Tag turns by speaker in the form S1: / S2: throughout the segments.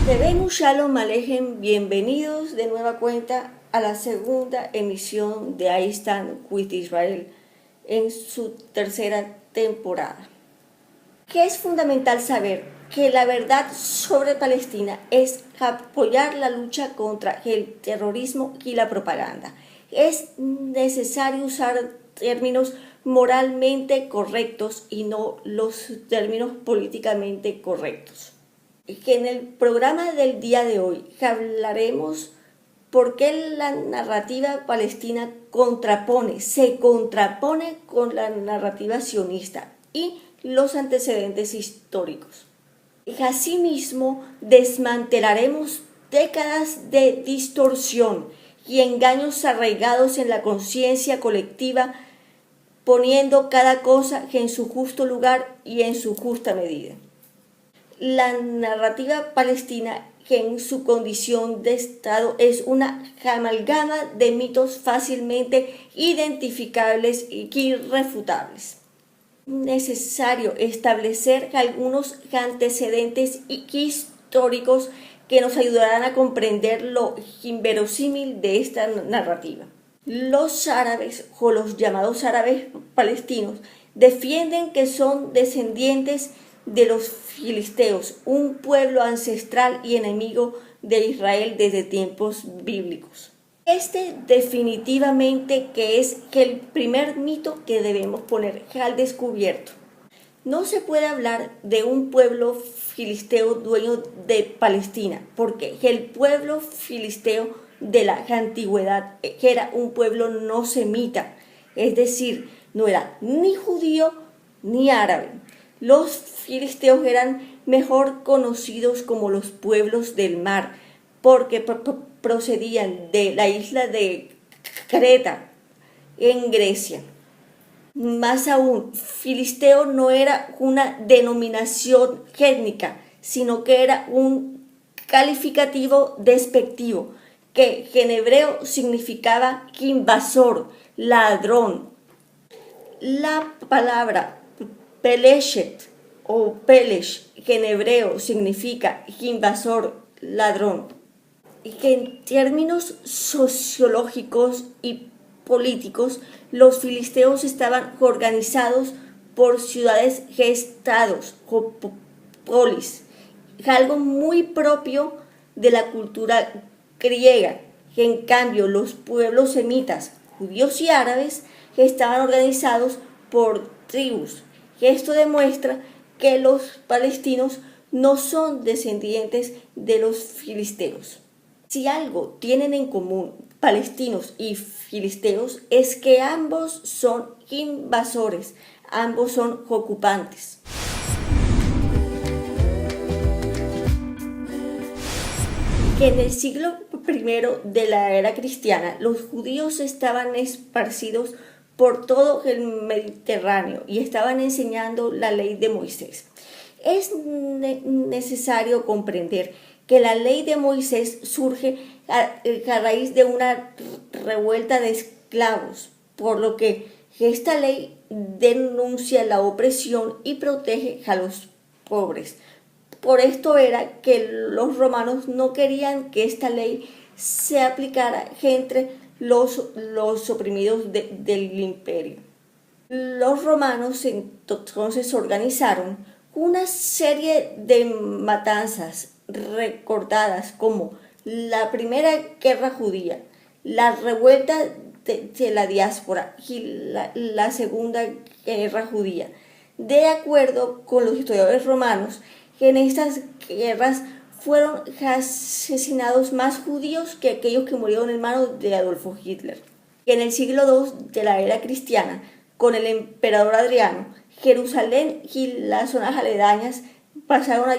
S1: Rebenu Shalom Alejem, bienvenidos de nueva cuenta a la segunda emisión de I Stand with Israel en su tercera temporada. Que es fundamental saber que la verdad sobre Palestina es apoyar la lucha contra el terrorismo y la propaganda. Es necesario usar términos moralmente correctos y no los términos políticamente correctos. Que en el programa del día de hoy hablaremos por qué la narrativa palestina se contrapone con la narrativa sionista y los antecedentes históricos. Asimismo, desmantelaremos décadas de distorsión y engaños arraigados en la conciencia colectiva, poniendo cada cosa en su justo lugar y en su justa medida. La narrativa palestina, que en su condición de Estado es una amalgama de mitos fácilmente identificables y irrefutables. Necesario establecer algunos antecedentes históricos que nos ayudarán a comprender lo inverosímil de esta narrativa. Los árabes, o los llamados árabes palestinos, defienden que son descendientes de los filisteos, un pueblo ancestral y enemigo de Israel desde tiempos bíblicos. Este definitivamente que es el primer mito que debemos poner al descubierto. No se puede hablar de un pueblo filisteo dueño de Palestina, porque el pueblo filisteo de la antigüedad era un pueblo no semita, es decir, no era ni judío ni árabe. Los filisteos eran mejor conocidos como los pueblos del mar, porque procedían de la isla de Creta, en Grecia. Más aún, filisteo no era una denominación étnica, sino que era un calificativo despectivo, que en hebreo significaba invasor, ladrón. La palabra Peleshet o Pelesh, que en hebreo significa invasor, ladrón, y que en términos sociológicos y políticos, los filisteos estaban organizados por ciudades-estados o polis, algo muy propio de la cultura griega, que en cambio los pueblos semitas, judíos y árabes, estaban organizados por tribus. Esto demuestra que los palestinos no son descendientes de los filisteos. Si algo tienen en común palestinos y filisteos es que ambos son invasores, ambos son ocupantes. Que en el siglo I de la era cristiana los judíos estaban esparcidos por todo el Mediterráneo y estaban enseñando la ley de Moisés. Es necesario comprender que la ley de Moisés surge a raíz de una revuelta de esclavos, por lo que esta ley denuncia la opresión y protege a los pobres. Por esto era que los romanos no querían que esta ley se aplicara entre los oprimidos del imperio. Los romanos entonces organizaron una serie de matanzas recordadas como la Primera Guerra Judía, la revuelta de la diáspora y la Segunda Guerra Judía. De acuerdo con los historiadores romanos, en estas guerras fueron asesinados más judíos que aquellos que murieron en manos de Adolfo Hitler. En el siglo II de la era cristiana, con el emperador Adriano, Jerusalén y las zonas aledañas pasaron a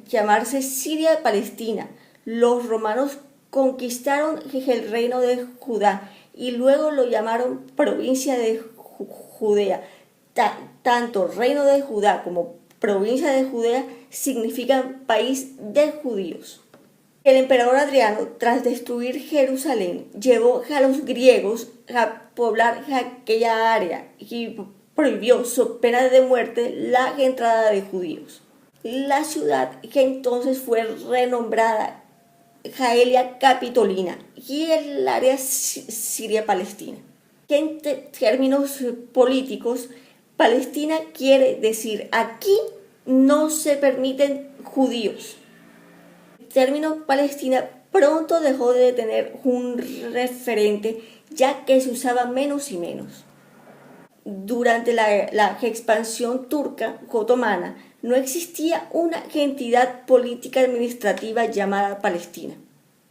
S1: llamarse Siria-Palestina. Los romanos conquistaron el reino de Judá y luego lo llamaron provincia de Judea. Tanto reino de Judá como provincia de Judea significan país de judíos. El emperador Adriano, tras destruir Jerusalén, llevó a los griegos a poblar aquella área y prohibió, so pena de muerte, la entrada de judíos. La ciudad, que entonces fue renombrada Jaelia Capitolina, y el área Siria-Palestina. Que en términos políticos, Palestina quiere decir aquí no se permiten judíos. El término Palestina pronto dejó de tener un referente, ya que se usaba menos y menos. Durante la expansión turca otomana no existía una entidad política administrativa llamada Palestina.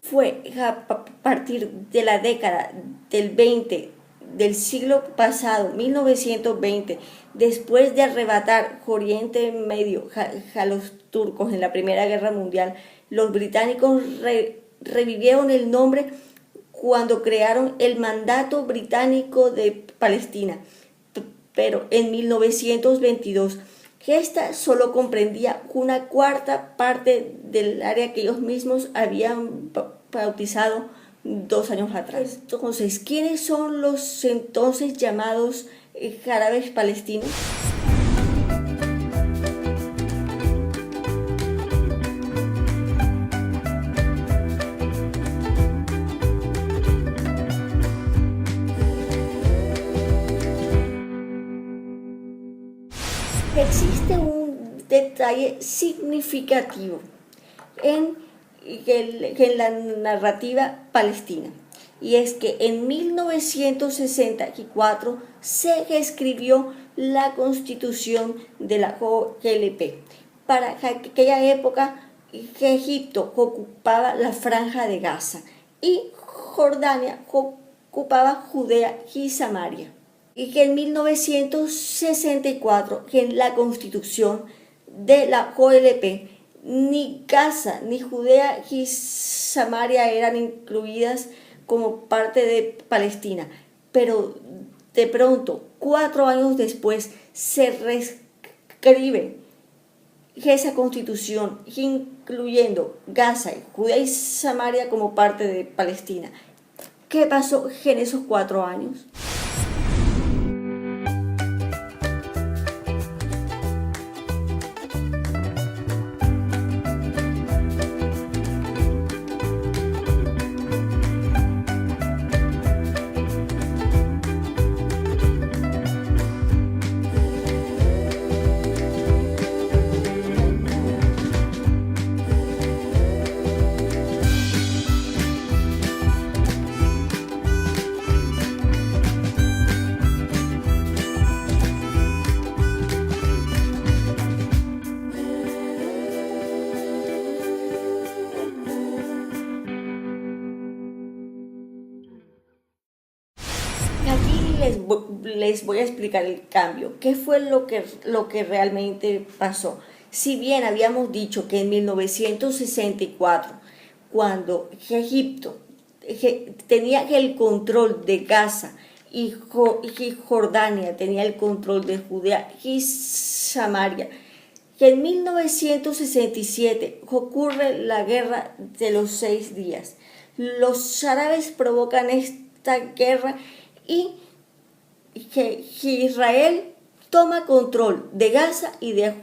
S1: Fue a partir de la década del 20 del siglo pasado, 1920, después de arrebatar Oriente Medio a los turcos en la Primera Guerra Mundial, los británicos revivieron el nombre cuando crearon el Mandato Británico de Palestina, pero en 1922 esta solo comprendía una cuarta parte del área que ellos mismos habían bautizado 2 años atrás. Entonces, ¿quiénes son los entonces llamados árabes palestinos? Existe un detalle significativo en la narrativa palestina, y es que en 1964 se escribió la Constitución de la OLP. Para aquella época, Egipto ocupaba la Franja de Gaza y Jordania ocupaba Judea y Samaria. Y que en 1964, en la Constitución de la OLP, ni Gaza, ni Judea y Samaria eran incluidas como parte de Palestina. Pero de pronto, 4 años después, se reescribe esa Constitución, incluyendo Gaza, Judea y Samaria como parte de Palestina. ¿Qué pasó en esos 4 años? Les voy a explicar el cambio. ¿Qué fue lo que realmente pasó? Si bien habíamos dicho que en 1964, cuando Egipto tenía el control de Gaza y Jordania tenía el control de Judea y Samaria, que en 1967 ocurre la guerra de los 6 días. Los árabes provocan esta guerra y que Israel toma control de Gaza y de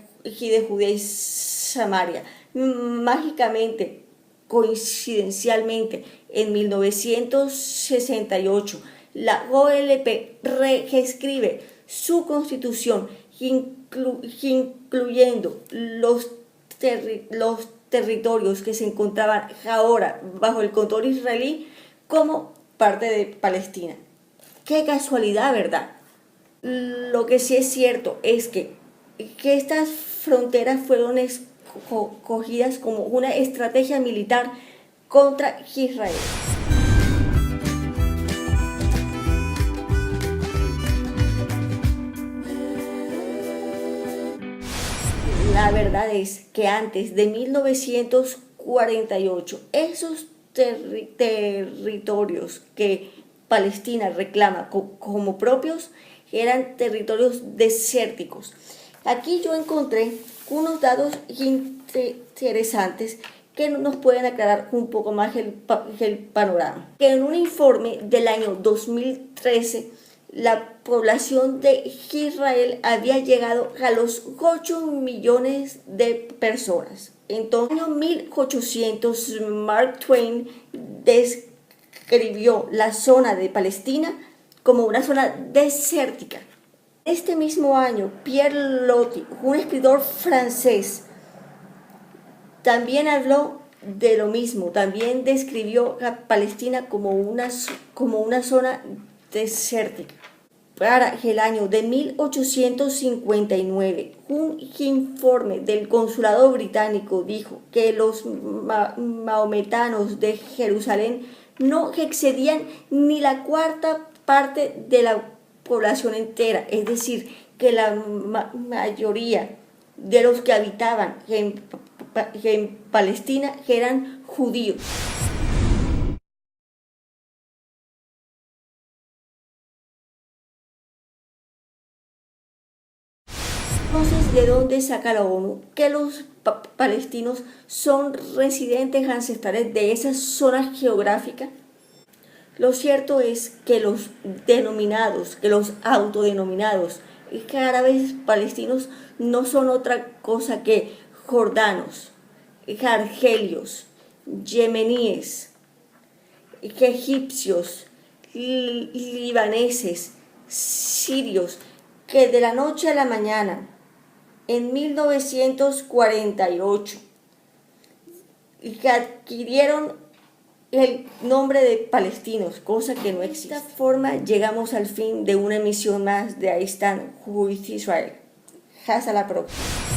S1: Judea y Samaria. Mágicamente, coincidencialmente, en 1968, la OLP reescribe su constitución, incluyendo los territorios que se encontraban ahora bajo el control israelí como parte de Palestina. Qué casualidad, ¿verdad? Lo que sí es cierto es que estas fronteras fueron escogidas como una estrategia militar contra Israel. La verdad es que antes de 1948, esos territorios que Palestina reclama como propios eran territorios desérticos. Aquí yo encontré unos datos interesantes que nos pueden aclarar un poco más el panorama. Que en un informe del año 2013, la población de Israel había llegado a los 8 millones de personas. Entonces, en el año 1800, Mark Twain describió la zona de Palestina como una zona desértica. Este mismo año, Pierre Loti, un escritor francés, también habló de lo mismo, también describió a Palestina como una zona desértica. Para el año de 1859, un informe del consulado británico dijo que los maometanos de Jerusalén no excedían ni la cuarta parte de la población entera, es decir, que la mayoría de los que habitaban en Palestina eran judíos. Entonces, ¿de dónde saca la ONU que los palestinos son residentes ancestrales de esa zona geográfica? Lo cierto es que los autodenominados árabes palestinos no son otra cosa que jordanos, argelios, yemeníes, egipcios, libaneses, sirios, que de la noche a la mañana, en 1948, que adquirieron el nombre de palestinos, cosa que no existe. De esta forma llegamos al fin de una emisión más de Ahí están with Israel. Hasta la próxima.